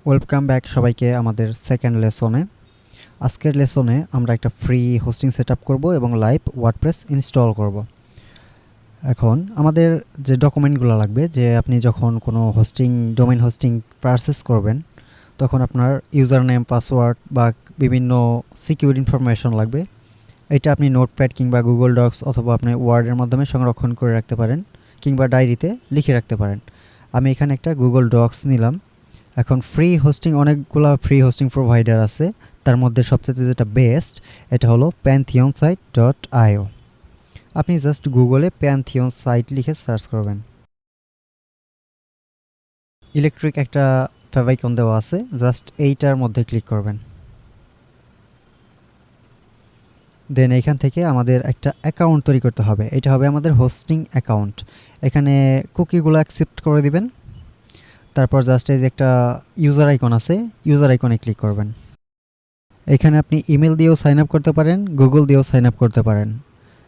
Welcome back সবাইকে আমাদের second লেসনে। আজকের লেসনে আমরা একটা ফ্রি হোস্টিং সেটআপ করব এবং লাইভ ওয়ার্ডপ্রেস ইনস্টল করব। এখন আমাদের যে ডকুমেন্টগুলো লাগবে, যে আপনি যখন কোনো ডোমেইন হোস্টিং পারচেস করবেন তখন আপনার ইউজার নেম, পাসওয়ার্ড বা বিভিন্ন সিকিউর ইনফরমেশন লাগবে। এটা আপনি নোটপ্যাড কিংবা গুগল ডক্স অথবা আপনি ওয়ার্ডের মাধ্যমে সংরক্ষণ করে রাখতে পারেন কিংবা ডায়েরিতে লিখে রাখতে পারেন। আমি এখানে একটা গুগল ডক্স নিলাম। এখন অনেকগুলো ফ্রি হোস্টিং প্রোভাইডার আছে, তার মধ্যে সবচেয়ে যেটা বেস্ট এটা হলো pantheonsite.io। আপনি জাস্ট গুগলে প্যান্থিয়ন সাইট লিখে সার্চ করবেন। ইলেকট্রিক একটা ফেভাইকন দেওয়া আছে, জাস্ট এইটার মধ্যে ক্লিক করবেন। দেন এইখান থেকে আমাদের একটা অ্যাকাউন্ট তৈরি করতে হবে। এটা হবে আমাদের হোস্টিং অ্যাকাউন্ট। এখানে কুকিগুলো অ্যাকসেপ্ট করে দিবেন। তারপর জাস্ট এই যে একটা ইউজার আইকন আছে, ইউজার আইকনে ক্লিক করবেন। এখানে আপনি ইমেল দিয়েও সাইন আপ করতে পারেন, গুগল দিয়েও সাইন আপ করতে পারেন।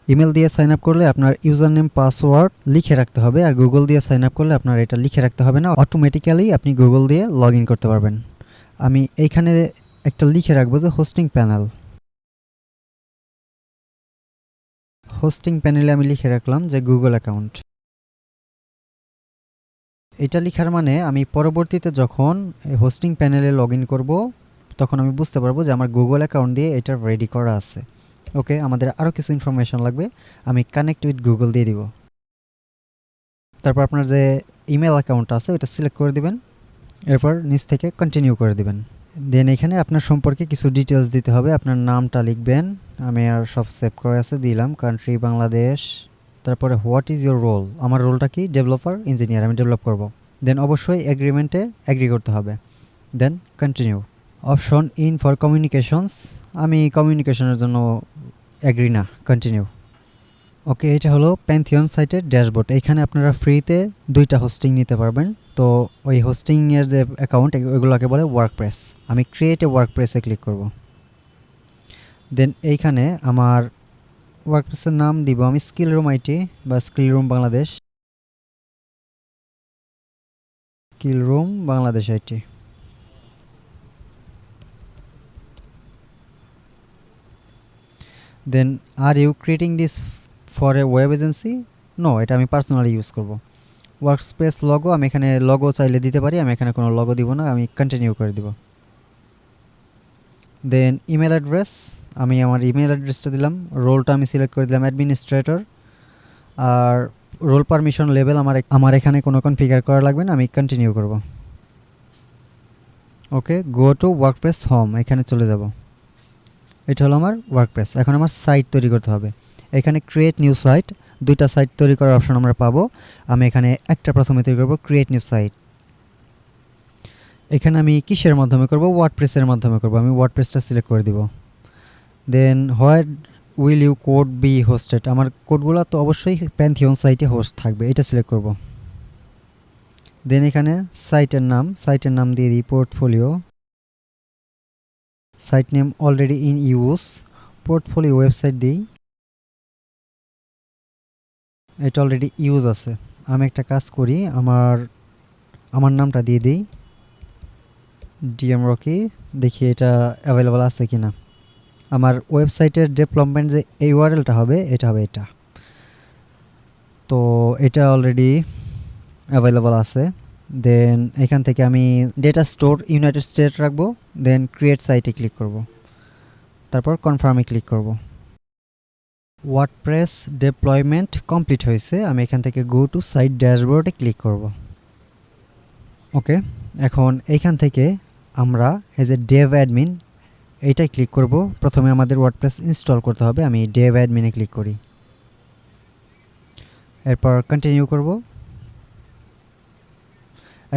ইমেল দিয়ে সাইন আপ করলে আপনার ইউজার নেম, পাসওয়ার্ড লিখে রাখতে হবে, আর গুগল দিয়ে সাইন আপ করলে আপনার এটা লিখে রাখতে হবে না, অটোমেটিক্যালি আপনি গুগল দিয়ে লগ ইন করতে পারবেন। আমি এইখানে একটা লিখে রাখবো যে হোস্টিং প্যানেল। হোস্টিং প্যানেলে আমি লিখে রাখলাম যে গুগল অ্যাকাউন্ট। এটা লিখার মানে আমি পরবর্তীতে যখন হোস্টিং প্যানেলে লগ ইন করবো তখন আমি বুঝতে পারবো যে আমার গুগল অ্যাকাউন্ট দিয়ে এটা রেডি করা আছে। ওকে, আমাদের আরও কিছু ইনফরমেশন লাগবে। আমি কানেক্ট উইথ গুগল দিয়ে দিব। তারপর আপনার যে ইমেল অ্যাকাউন্ট আছে ওটা সিলেক্ট করে দিবেন, এরপর নিচ থেকে কন্টিনিউ করে দিবেন। দেন এখানে আপনার সম্পর্কে কিছু ডিটেলস দিতে হবে। আপনার নামটা লিখবেন, আমি আর সব সেভ করে আছে দিলাম, কান্ট্রি বাংলাদেশ। তারপরে হোয়াট ইজ ইউর রোল, আমার রোলটা কি, ডেভেলপার ইঞ্জিনিয়ার, আমি ডেভেলপ করব। দেন অবশ্যই এগ্রিমেন্টে এগ্রি করতে হবে। Then continue. Option in for communications, আমি কমিউনিকেশনের জন্য এগ্রি না, কন্টিনিউ। ওকে, এটা হলো প্যান্থিয়ন সাইটের ড্যাশবোর্ড। এখানে আপনারা ফ্রিতে 2টা হোস্টিং নিতে পারবেন। তো ওই হোস্টিংয়ের যে অ্যাকাউন্ট ওইগুলোকে বলে ওয়ার্কপ্রেস। আমি ক্রিয়েট এ ওয়ার্কপ্রেসে ক্লিক করব। দেন এইখানে আমার ওয়ার্কপ্রেসের নাম দিব আমি স্কিল রুম আইটি বা skill room Bangladesh, skill room Bangladesh IT. Then are you creating this for a web agency? No, এটা আমি পার্সোনালি ইউজ করব। ওয়ার্কস্পেস লগো, আমি এখানে লগো চাইলে দিতে পারি, আমি এখানে কোনো লগো দিব না, আমি কন্টিনিউ করে দিব। দেন ইমেল অ্যাড্রেস, আমি আমার ইমেল অ্যাড্রেসটা দিলাম। রোলটা আমি সিলেক্ট করে দিলাম অ্যাডমিনিস্ট্রেটর। আর রোল পারমিশন লেভেল আমার এখানে কোনো কনফিগার করা লাগবে না, আমি কন্টিনিউ করব। ওকে, গো টু ওয়ার্কপ্রেস হোম, এখানে চলে যাব। এটা হলো আমার ওয়ার্কপ্রেস। এখন আমার সাইট তৈরি করতে হবে। এখানে ক্রিয়েট নিউ সাইট, 2টা সাইট তৈরি করার অপশন আমরা পাবো। আমি এখানে একটা প্রথমে তৈরি করব, ক্রিয়েট নিউ সাইট। এখানে আমি কিসের মাধ্যমে করব, ওয়ার্ডপ্রেসের মাধ্যমে করব। আমি ওয়ার্ডপ্রেসটা সিলেক্ট করে দিব। Then what will you code be hosted, আমার কোডগুলো তো অবশ্যই প্যান্থিয়ন সাইটে হোস্ট থাকবে, এটা সিলেক্ট করব। দেন এখানে সাইটের নাম দিয়ে দিই portfolio. Site name already in use, portfolio website দিই, এটা অলরেডি ইউজ আছে। আমি একটা কাজ করি, আমার নামটা দিয়ে দিই ডিএম রকি, দেখি এটা অ্যাভেলেবল আছে কিনা। আমার ওয়েবসাইটের ডেভেলপমেন্ট যে ইউআরএলটা হবে এটা হবে এটা। তো এটা অলরেডি অ্যাভেলেবল আছে। দেন এখান থেকে আমি ডেটা স্টোর ইউনাইটেড স্টেট রাখবো। দেন ক্রিয়েট সাইটে ক্লিক করব, তারপর কনফার্মে ক্লিক করব। ওয়ার্ডপ্রেস ডেপ্লয়মেন্ট কমপ্লিট হয়েছে। আমি এখান থেকে গো টু সাইট ড্যাশবোর্ডে ক্লিক করব। ওকে, এখন এইখান থেকে আমরা এজ এ ডেভ অ্যাডমিন এইটাই ক্লিক করব। প্রথমে আমাদের ওয়ার্ডপ্রেস ইনস্টল করতে হবে, আমি ডেভ অ্যাডমিনে ক্লিক করি, এরপর কন্টিনিউ করব।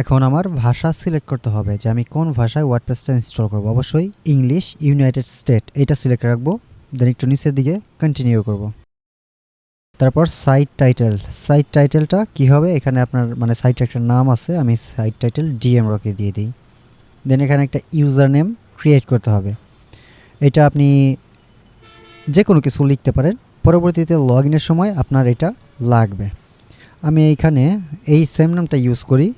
এখন আমার ভাষা সিলেক্ট করতে হবে যে আমি কোন ভাষায় ওয়ার্ডপ্রেসটা ইনস্টল করব। অবশ্যই ইংলিশ, ইউনাইটেড স্টেট এটা সিলেক্ট রাখবো। দেন একটু নিচের দিকে কন্টিনিউ করব। তারপর সাইট টাইটেলটা কী হবে, এখানে আপনার মানে সাইটের একটা নাম আছে, আমি সাইট টাইটেল ডিএম রকে দিয়ে দিই। দেন এখানে একটা ইউজার নেম ক্রিয়েট করতে হবে। এটা আপনি যে কোনো কিছু লিখতে পারেন, পরবর্তীতে লগ ইনের সময় আপনার এটা লাগবে। আমি এইখানে এই সেম নামটা ইউজ করি।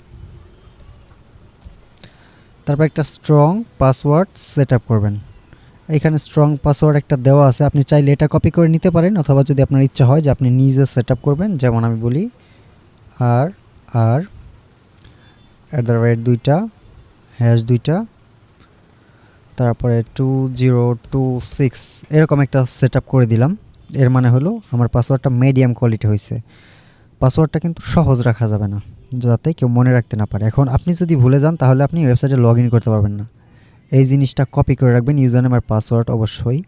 তারপর একটা স্ট্রং পাসওয়ার্ড সেট আপ করবেন। এখানে স্ট্রং পাসওয়ার্ড একটা দেওয়া আছে, আপনি চাইলে এটা কপি করে নিতে পারেন, অথবা যদি আপনার ইচ্ছা হয় যে আপনি নিজে সেট আপ করবেন, যেমন আমি বলি আর আর @ 2টা #2টা তারপরে 2026 এরকম একটা সেট আপ করে দিলাম। এর মানে হলো আমার পাসওয়ার্ডটা মিডিয়াম কোয়ালিটি হয়েছে। পাসওয়ার্ডটা কিন্তু সহজ রাখা যাবে না, যাতে কেউ মনে রাখতে না পারে। এখন আপনি যদি ভুলে যান তাহলে আপনি ওয়েবসাইটে লগ ইন করতে পারবেন না। এই জিনিসটা কপি করে রাখবেন, ইউজার নেম আর পাসওয়ার্ড অবশ্যই।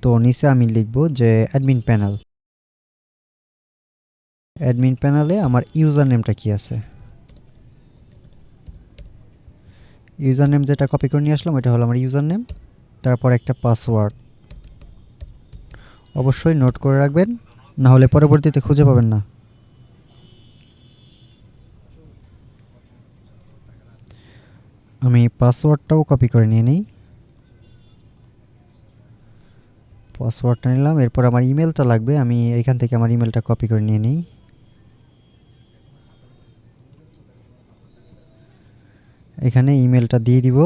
তো নিচে আমি লিখব যে অ্যাডমিন প্যানেল। অ্যাডমিন প্যানেলে আমার ইউজার নেমটা কি আছে, ইউজার নেম যেটা কপি করে নিয়ে আসলাম এটা হলো আমার ইউজার নেম। তারপর একটা পাসওয়ার্ড অবশ্যই নোট করে রাখবেন, না হলে পরবর্তীতে খুঁজে পাবেন না। আমি পাসওয়ার্ডটাও কপি করে নিয়ে নিই। পাসওয়ার্ডটা নিলাম, এরপর আমার ইমেলটা লাগবে, আমি এখান থেকে আমার ইমেলটা কপি করে নিয়ে নিই। এখানে ইমেলটা দিয়ে দিব।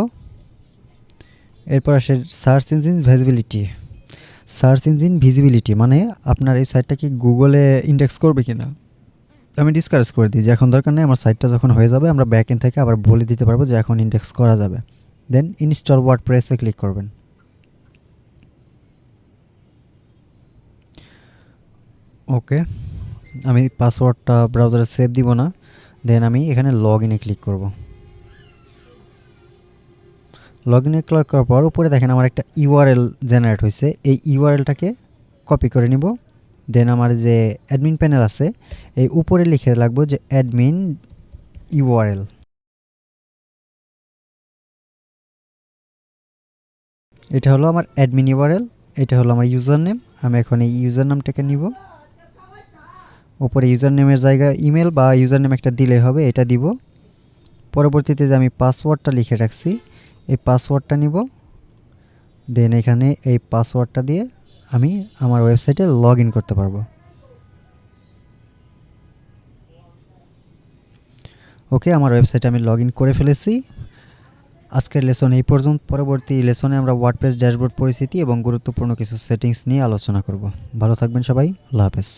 এরপর আসে search engine visibility. Search engine visibility মানে আপনার এই সাইটটা কি গুগলে ইন্ডেক্স করবে কিনা। আমি ডিসকারেজ করে দিই যে এখন দরকার নেই, আমার সাইটটা যখন হয়ে যাবে আমরা ব্যাক এন্ড থেকে আবার বলে দিতে পারবো যে এখন ইন্ডেক্স করা যাবে। দেন ইনস্টল ওয়ার্ডপ্রেসে ক্লিক করবেন। ওকে, আমি পাসওয়ার্ডটা ব্রাউজারে সেভ দিব না। দেন আমি এখানে লগ ইনে ক্লিক করব। লগ ইনে ক্লিক করার পর উপরে দেখেন আমার একটা ইউআরএল জেনারেট হয়েছে, এই ইউআরএলটাকে কপি করে নিব। দেন আমার যে অ্যাডমিন প্যানেল আছে এই উপরে লিখে রাখবো যে অ্যাডমিন ইউআরএল। এটা হলো আমার অ্যাডমিন ইউআরএল, এটা হলো আমার ইউজার নেম। আমি এখন এই ইউজার নামটাকে নিব, উপরে ইউজার নেমের জায়গায় ইমেল বা ইউজার নেম একটা দিলেই হবে, এটা দিব। পরবর্তীতে যে আমি পাসওয়ার্ডটা লিখে রাখছি এই পাসওয়ার্ডটা নিব। দেন এখানে এই পাসওয়ার্ডটা দিয়ে আমি আমার ওয়েবসাইটে লগ ইন করতে পারবো। ওকে, আমার ওয়েবসাইটে আমি লগ ইন করে ফেলেছি। আজকের লেসন এই পর্যন্ত। পরবর্তী লেসনে আমরা ওয়ার্ডপ্রেস ড্যাশবোর্ড পরিস্থিতি এবং গুরুত্বপূর্ণ কিছু সেটিংস নিয়ে আলোচনা করব। ভালো থাকবেন সবাই, আল্লাহ হাফেজ।